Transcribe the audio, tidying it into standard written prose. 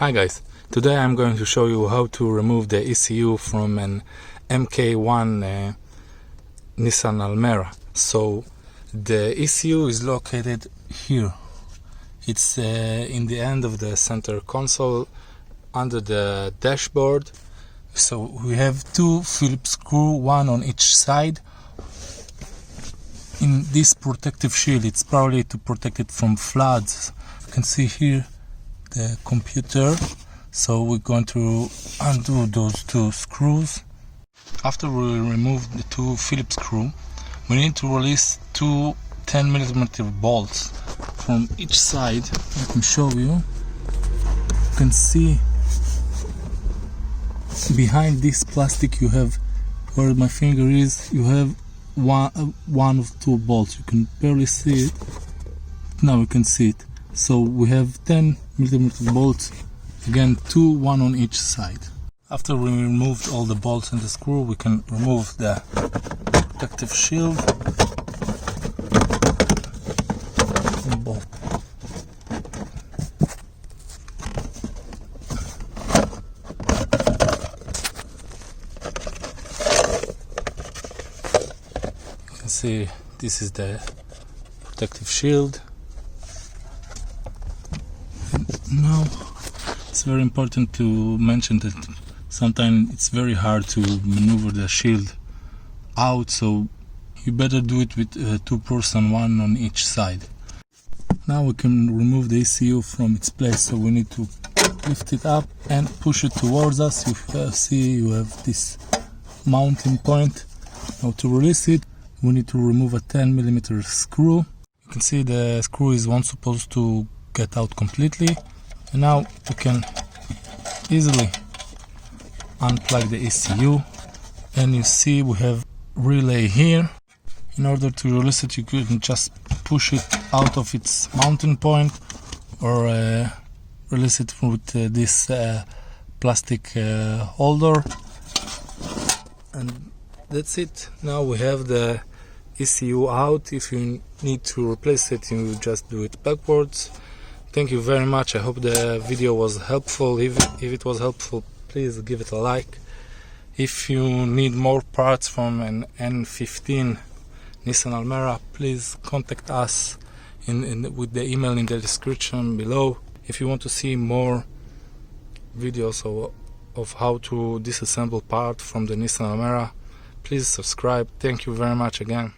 Hi guys, today I'm going to show you how to remove the ECU from an MK1 Nissan Almera. So the ECU is located here. It's in the end of the center console under the dashboard. So we have two Phillips screws, one on each side. In this protective shield, it's probably to protect it from floods. You can see here the computer. So we're going to undo those two screws. After we remove the two Phillips screws, we need to release two 10mm bolts from each side. I can show you. You can see behind this plastic, you have, where my finger is, you have one of two bolts. You can barely see it. Now you can see it. So we have 10mm bolts, again one on each side. After we removed all the bolts and the screw, we can remove the protective shield. Bolt. You can see this is the protective shield. Now it's very important to mention that sometimes it's very hard to maneuver the shield out, so you better do it with two person, one on each side. Now we can remove the ECU from its place, so we need to lift it up and push it towards us. You see you have this mounting point. Now to release it, we need to remove a 10mm screw. You can see the screw is one supposed to get out completely. And now we can easily unplug the ECU, and you see we have relay here. In order to release it, you can just push it out of its mounting point, or release it with this plastic holder, and that's it. Now we have the ECU out. If you need to replace it, you just do it backwards. Thank you very much. I hope the video was helpful. If it was helpful, please give it a like. If you need more parts from an N15 Nissan Almera, please contact us with the email in the description below. If you want to see more videos of how to disassemble parts from the Nissan Almera, please subscribe. Thank you very much again.